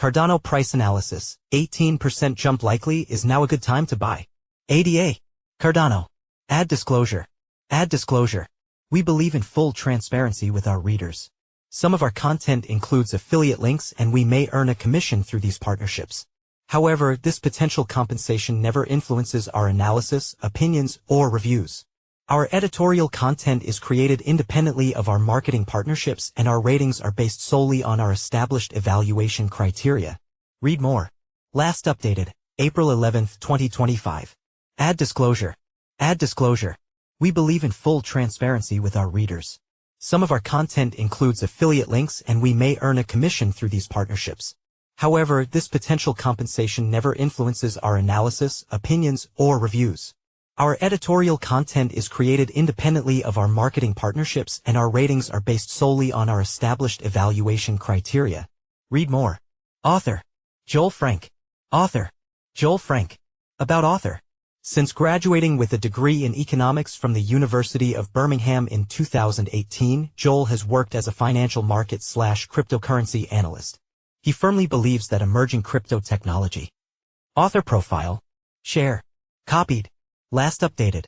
Cardano price analysis, 18% jump likely is now a good time to buy. ADA. Cardano. Add disclosure. Add disclosure. We believe in full transparency with our readers. Some of our content includes affiliate links and we may earn a commission through these partnerships. However, this potential compensation never influences our analysis, opinions, or reviews. Our editorial content is created independently of our marketing partnerships and our ratings are based solely on our established evaluation criteria. Read more. Last updated, April 11, 2025. Add disclosure. Add disclosure. We believe in full transparency with our readers. Some of our content includes affiliate links and we may earn a commission through these partnerships. However, this potential compensation never influences our analysis, opinions, or reviews. Our editorial content is created independently of our marketing partnerships and our ratings are based solely on our established evaluation criteria. Read more. Author. Joel Frank. Author. Joel Frank. About author. Since graduating with a degree in economics from the University of Birmingham in 2018, Joel has worked as a financial market/cryptocurrency analyst. He firmly believes that emerging crypto technology. Author profile. Share. Copied. Last updated.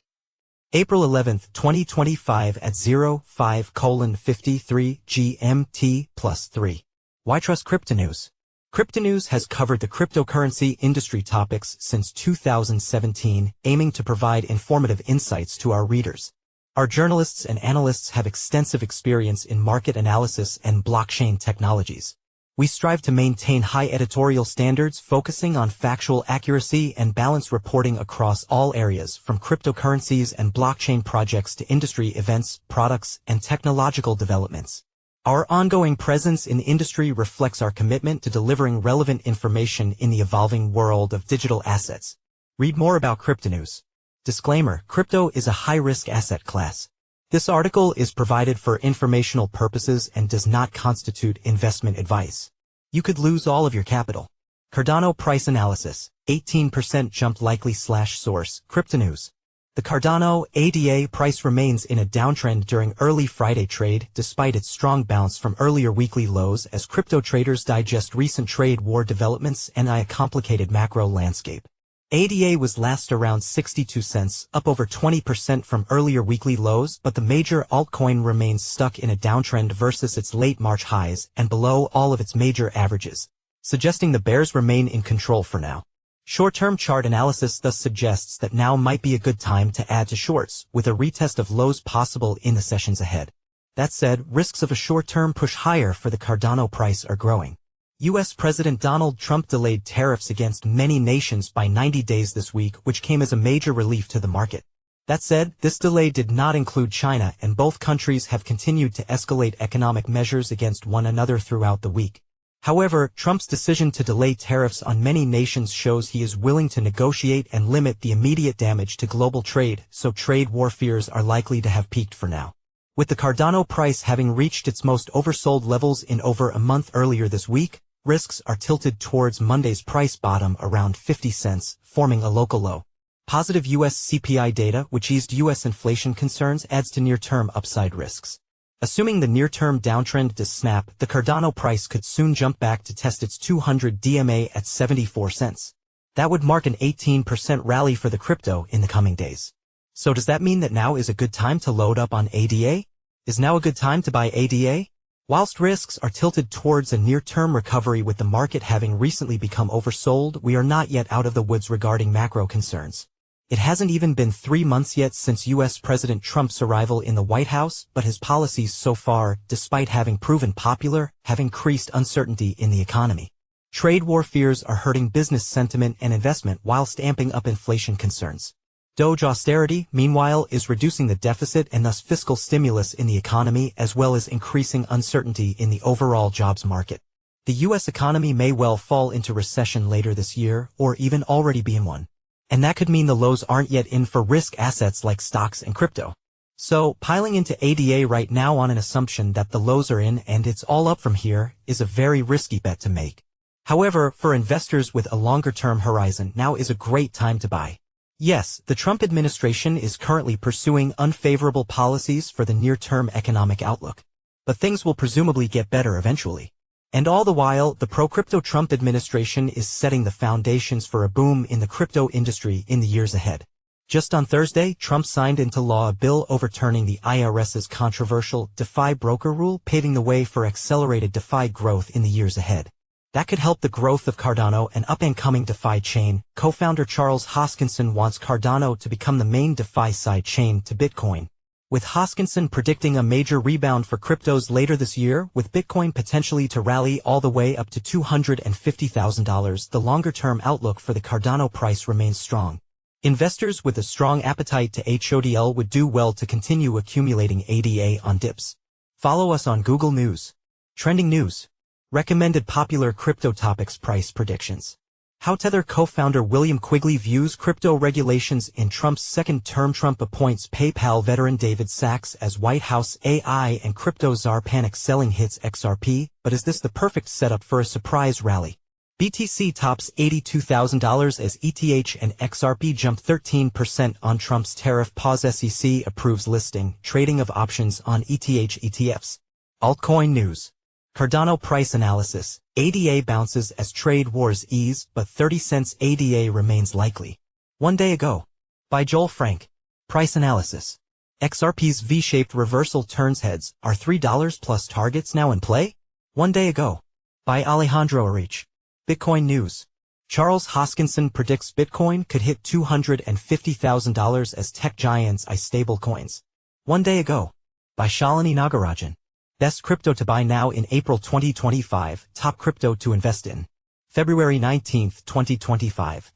April 11, 2025 at 05:53 GMT+3. Why trust Cryptonews? Cryptonews has covered the cryptocurrency industry topics since 2017, aiming to provide informative insights to our readers. Our journalists and analysts have extensive experience in market analysis and blockchain technologies. We strive to maintain high editorial standards focusing on factual accuracy and balanced reporting across all areas from cryptocurrencies and blockchain projects to industry events, products, and technological developments. Our ongoing presence in the industry reflects our commitment to delivering relevant information in the evolving world of digital assets. Read more about Cryptonews. Disclaimer: crypto is a high-risk asset class. This article is provided for informational purposes and does not constitute investment advice. You could lose all of your capital. Cardano price analysis, 18% jump likely/source, Cryptonews. The Cardano ADA price remains in a downtrend during early Friday trade despite its strong bounce from earlier weekly lows as crypto traders digest recent trade war developments and a complicated macro landscape. ADA was last around 62 cents, up over 20% from earlier weekly lows, but the major altcoin remains stuck in a downtrend versus its late March highs and below all of its major averages, suggesting the bears remain in control for now. Short-term chart analysis thus suggests that now might be a good time to add to shorts, with a retest of lows possible in the sessions ahead. That said, risks of a short-term push higher for the Cardano price are growing. U.S. President Donald Trump delayed tariffs against many nations by 90 days this week, which came as a major relief to the market. That said, this delay did not include China, and both countries have continued to escalate economic measures against one another throughout the week. However, Trump's decision to delay tariffs on many nations shows he is willing to negotiate and limit the immediate damage to global trade, so trade war fears are likely to have peaked for now. With the Cardano price having reached its most oversold levels in over a month earlier this week, risks are tilted towards Monday's price bottom around 50 cents, forming a local low. Positive U.S. CPI data, which eased U.S. inflation concerns, adds to near-term upside risks. Assuming the near-term downtrend does snap, the Cardano price could soon jump back to test its 200 DMA at 74 cents. That would mark an 18% rally for the crypto in the coming days. So does that mean that now is a good time to load up on ADA? Is now a good time to buy ADA? Whilst risks are tilted towards a near-term recovery with the market having recently become oversold, we are not yet out of the woods regarding macro concerns. It hasn't even been 3 months yet since U.S. President Trump's arrival in the White House, but his policies so far, despite having proven popular, have increased uncertainty in the economy. Trade war fears are hurting business sentiment and investment whilst amping up inflation concerns. Doge austerity, meanwhile, is reducing the deficit and thus fiscal stimulus in the economy as well as increasing uncertainty in the overall jobs market. The U.S. economy may well fall into recession later this year or even already be in one. And that could mean the lows aren't yet in for risk assets like stocks and crypto. So, piling into ADA right now on an assumption that the lows are in and it's all up from here is a very risky bet to make. However, for investors with a longer-term horizon, now is a great time to buy. Yes, the Trump administration is currently pursuing unfavorable policies for the near-term economic outlook. But things will presumably get better eventually. And all the while, the pro-crypto Trump administration is setting the foundations for a boom in the crypto industry in the years ahead. Just on Thursday, Trump signed into law a bill overturning the IRS's controversial DeFi broker rule, paving the way for accelerated DeFi growth in the years ahead. That could help the growth of Cardano, an up-and-coming DeFi chain. Co-founder Charles Hoskinson wants Cardano to become the main DeFi side chain to Bitcoin, with Hoskinson predicting a major rebound for cryptos later this year, with Bitcoin potentially to rally all the way up to $250,000. The longer-term outlook for the Cardano price remains strong. Investors with a strong appetite to HODL would do well to continue accumulating ADA on dips. Follow us on Google News. Trending News. Recommended popular crypto topics. Price predictions. How Tether co-founder William Quigley views crypto regulations in Trump's second term. Trump appoints PayPal veteran David Sachs as White House AI and crypto czar. Panic selling hits XRP, but is this the perfect setup for a surprise rally? BTC tops $82,000 as ETH and XRP jump 13% on Trump's tariff pause. SEC approves listing, trading of options on ETH ETFs. Altcoin news. Cardano price analysis. ADA bounces as trade wars ease, but 30 cents ADA remains likely. 1 day ago. By Joel Frank. Price analysis. XRP's V-shaped reversal turns heads. Are $3 plus targets now in play? 1 day ago. By Alejandro Arich. Bitcoin news. Charles Hoskinson predicts Bitcoin could hit $250,000 as tech giants buy stablecoins. 1 day ago. By Shalini Nagarajan. Best crypto to buy now in April 2025. Top crypto to invest in. February 19, 2025.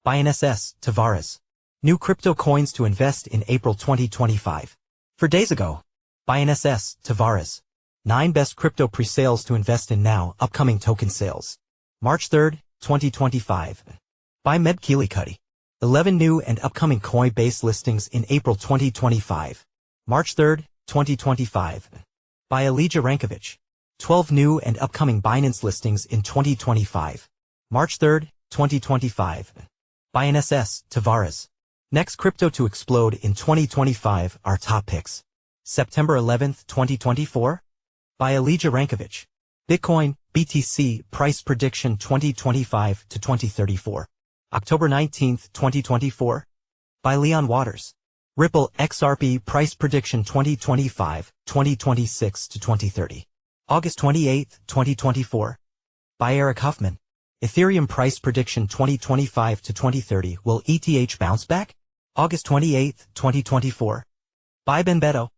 By NSS Tavares. New crypto coins to invest in April 2025. 4 days ago. By NSS Tavares. 9 best crypto pre-sales to invest in now. Upcoming token sales. March 3, 2025. By Medkilikudi. 11 new and upcoming Coinbase listings in April 2025. March 3, 2025. By Elijah Rankovich. 12 new and upcoming Binance listings in 2025. March 3, 2025. By NSS Tavares. Next crypto to explode in 2025. Our top picks. September 11, 2024. By Elijah Rankovich. Bitcoin, BTC, price prediction 2025 to 2034. October 19, 2024. By Leon Waters. Ripple, XRP, price prediction 2025, 2026 to 2030. August 28, 2024. By Eric Huffman. Ethereum price prediction 2025 to 2030. Will ETH bounce back? August 28, 2024. By Ben Beto.